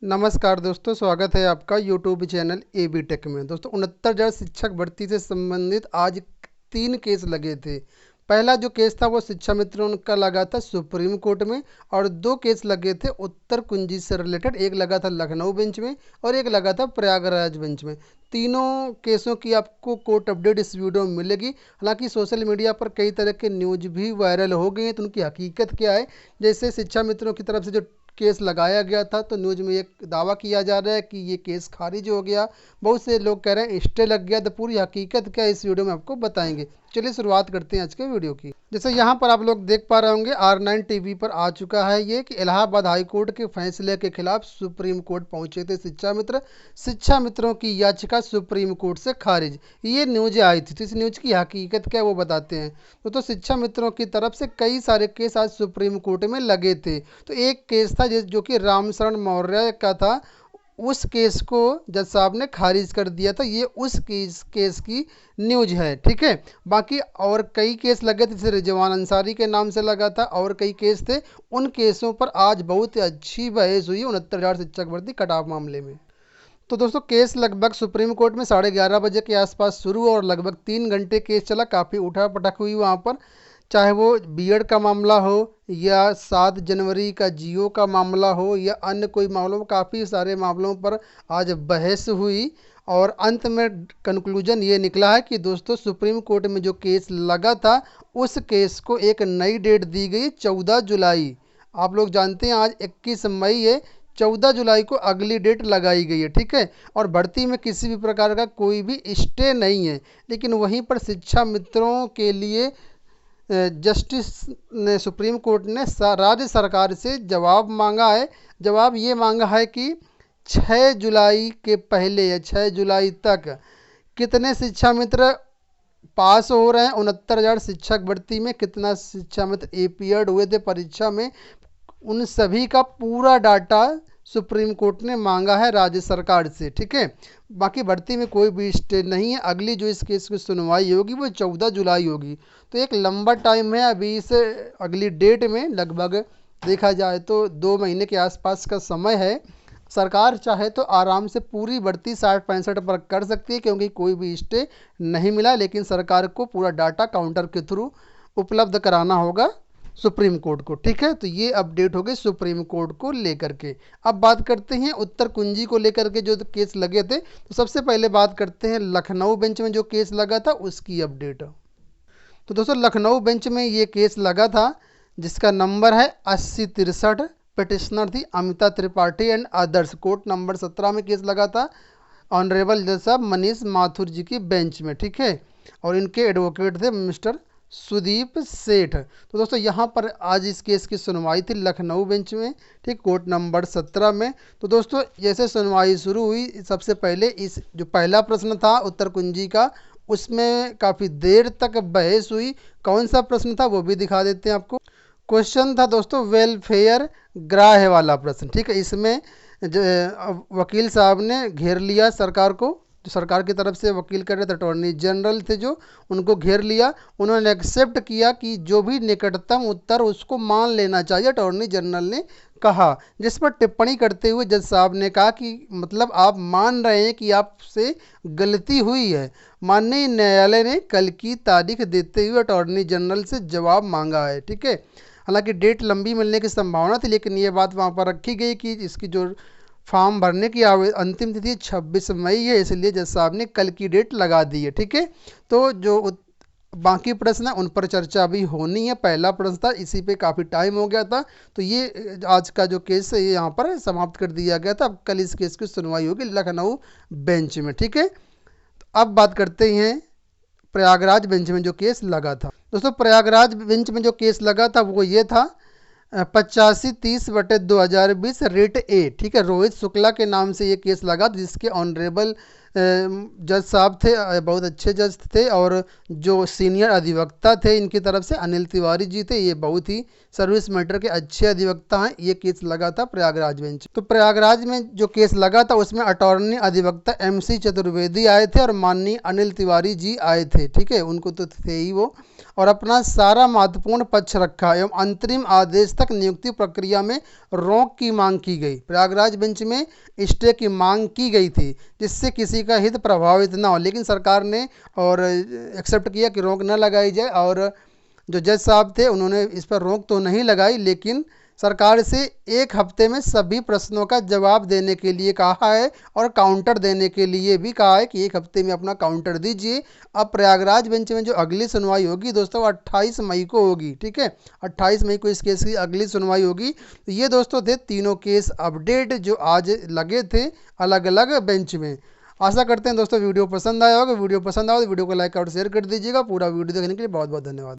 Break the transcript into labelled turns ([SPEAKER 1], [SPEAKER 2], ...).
[SPEAKER 1] नमस्कार दोस्तों, स्वागत है आपका YouTube channel A B tech में। दोस्तों 69,000 शिक्षक भर्ती से संबंधित आज 3 केस लगे थे। पहला जो केस था वो शिक्षा मित्रों का लगा था सुप्रीम कोर्ट में, और 2 केस लगे थे उत्तर कुंजी से रिलेटेड। एक लगा था लखनऊ बेंच में और एक लगा था प्रयागराज बेंच में। तीनों केसों की आपको कोर्ट अपडेट इस वीडियो में मिलेगी। हालांकि सोशल मीडिया पर कई तरह के न्यूज भी वायरल हो गए हैं, तो उनकी हकीकत क्या है। जैसे शिक्षा मित्रों की तरफ से जो केस लगाया गया था, तो न्यूज में एक दावा किया जा रहा है कि ये केस खारिज हो गया। बहुत से लोग कह रहे हैं स्टे लग गया। तो पूरी हकीकत क्या है इस वीडियो में आपको बताएंगे। चलिए शुरुआत करते हैं आज के वीडियो की। जैसे यहाँ पर आप लोग देख पा रहे होंगे, R9 टीवी पर आ चुका है ये कि इलाहाबाद हाई कोर्ट के फैसले के खिलाफ सुप्रीम कोर्ट पहुंचे थे शिक्षा मित्र। शिक्षा मित्रों की याचिका सुप्रीम कोर्ट से खारिज, ये न्यूज आई थी। तो इस न्यूज की हकीकत क्या है वो बताते हैं। तो शिक्षा मित्रों की तरफ से कई सारे केस आज सुप्रीम कोर्ट में लगे थे। तो एक केस था जो कि रामशरण मौर्य का था। उस केस को जज साहब ने खारिज कर दिया था। ये उस केस की न्यूज है, ठीक है। बाकी और कई केस लगे थे, जैसे रिजवान अंसारी के नाम से लगा था, और कई केस थे। उन केसों पर आज बहुत अच्छी बहस हुई 69,000 शिक्षक भर्ती कटाव मामले में। तो दोस्तों केस लगभग सुप्रीम कोर्ट में 11:30 बजे के आसपास शुरू हुआ और लगभग 3 घंटे केस चला। काफ़ी उठा पटक हुई वहाँ पर, चाहे वो बीएड का मामला हो या 7 जनवरी का जियो का मामला हो या अन्य कोई मामलों, काफ़ी सारे मामलों पर आज बहस हुई। और अंत में कंक्लूजन ये निकला है कि दोस्तों सुप्रीम कोर्ट में जो केस लगा था उस केस को एक नई डेट दी गई, 14 जुलाई। आप लोग जानते हैं आज 21 मई है, 14 जुलाई को अगली डेट लगाई गई है, ठीक है। और भर्ती में किसी भी प्रकार का कोई भी स्टे नहीं है। लेकिन वहीं पर शिक्षा मित्रों के लिए जस्टिस ने, सुप्रीम कोर्ट ने राज्य सरकार से जवाब मांगा है। जवाब ये मांगा है कि 6 जुलाई के पहले या 6 जुलाई तक कितने शिक्षा मित्र पास हो रहे हैं 69,000 शिक्षक भर्ती में, कितना शिक्षा मित्र अपीयर्ड हुए थे परीक्षा में, उन सभी का पूरा डाटा सुप्रीम कोर्ट ने मांगा है राज्य सरकार से, ठीक है। बाकी भर्ती में कोई भी स्टे नहीं है। अगली जो इस केस की सुनवाई होगी वो 14 जुलाई होगी। तो एक लंबा टाइम है अभी इस अगली डेट में। लगभग देखा जाए तो 2 महीने के आसपास का समय है। सरकार चाहे तो आराम से पूरी भर्ती 60-65 पर कर सकती है, क्योंकि कोई भी स्टे नहीं मिला। लेकिन सरकार को पूरा डाटा काउंटर के थ्रू उपलब्ध कराना होगा सुप्रीम कोर्ट को, ठीक है। तो ये अपडेट हो गई सुप्रीम कोर्ट को लेकर के। अब बात करते हैं उत्तर कुंजी को लेकर के जो केस लगे थे। तो सबसे पहले बात करते हैं लखनऊ बेंच में जो केस लगा था उसकी अपडेट। तो दोस्तों लखनऊ बेंच में ये केस लगा था जिसका नंबर है 8063। पिटिशनर थी Amita Tripathi and others. Court number 17 में केस लगा था, ऑनरेबल जज साहब मनीष माथुर जी की बेंच में, ठीक है। और इनके एडवोकेट थे मिस्टर सुदीप सेठ। तो दोस्तों यहाँ पर आज इस केस की सुनवाई थी लखनऊ बेंच में, ठीक, कोर्ट नंबर 17 में। तो दोस्तों जैसे सुनवाई शुरू हुई, सबसे पहले इस जो पहला प्रश्न था उत्तर कुंजी का, उसमें काफ़ी देर तक बहस हुई। कौन सा प्रश्न था वो भी दिखा देते हैं आपको। क्वेश्चन था दोस्तों वेलफेयर ग्राह्य वाला प्रश्न, ठीक है। इसमें वकील साहब ने घेर लिया सरकार को। जो सरकार की तरफ से वकील कर रहे थे अटॉर्नी जनरल थे, जो उनको घेर लिया। उन्होंने एक्सेप्ट किया कि जो भी निकटतम उत्तर उसको मान लेना चाहिए, अटॉर्नी जनरल ने कहा। जिस पर टिप्पणी करते हुए जज साहब ने कहा कि मतलब आप मान रहे हैं कि आपसे गलती हुई है। माननीय न्यायालय ने कल की तारीख देते हुए अटॉर्नी जनरल से जवाब मांगा है, ठीक है। हालांकि डेट लंबी मिलने की संभावना थी, लेकिन ये बात वहाँ पर रखी गई कि इसकी जो फॉर्म भरने की अंतिम तिथि 26 मई है, इसलिए जज साहब ने कल की डेट लगा दी है, ठीक है। तो जो बाकी प्रश्न है उन पर चर्चा भी होनी है। पहला प्रश्न था, इसी पे काफ़ी टाइम हो गया था। तो ये आज का जो केस है ये यहाँ पर समाप्त कर दिया गया था। अब कल इस केस की सुनवाई होगी लखनऊ बेंच में, ठीक है। तो अब बात करते हैं प्रयागराज बेंच में जो केस लगा था। दोस्तों प्रयागराज बेंच में जो केस लगा था वो ये था 8530/2020 रेट ए, ठीक है। रोहित शुक्ला के नाम से ये केस लगा, जिसके ऑनरेबल जज साहब थे, बहुत अच्छे जज थे। और जो सीनियर अधिवक्ता थे इनकी तरफ से अनिल तिवारी जी थे, ये बहुत ही सर्विस मैटर के अच्छे अधिवक्ता हैं। ये केस लगा था प्रयागराज बेंच। तो प्रयागराज में जो केस लगा था उसमें अटॉर्नी अधिवक्ता MC चतुर्वेदी आए थे और माननीय अनिल तिवारी जी आए थे, ठीक है। उनको तो थे ही वो। और अपना सारा महत्वपूर्ण पक्ष रखा एवं अंतरिम आदेश तक नियुक्ति प्रक्रिया में रोक की मांग की गई। प्रयागराज बेंच में स्टे की मांग की गई थी जिससे किसी का हित प्रभावित ना हो, लेकिन सरकार ने और एक्सेप्ट किया कि रोक न लगाई जाए। और जो जज साहब थे उन्होंने इस पर रोक तो नहीं लगाई, लेकिन सरकार से 1 हफ्ते में सभी प्रश्नों का जवाब देने के लिए कहा है और काउंटर देने के लिए भी कहा है कि 1 हफ्ते में अपना काउंटर दीजिए। अब प्रयागराज बेंच में जो अगली सुनवाई होगी दोस्तों 28 मई को होगी। ठीक है, 28 मई को इस केस की अगली सुनवाई होगी। तो ये दोस्तों थे तीनों केस अपडेट जो आज लगे थे अलग अलग बेंच में। आशा करते हैं दोस्तों वीडियो पसंद आया होगा। वीडियो पसंद आया तो वीडियो को लाइक और शेयर कर दीजिएगा। पूरा वीडियो देखने के लिए बहुत बहुत धन्यवाद।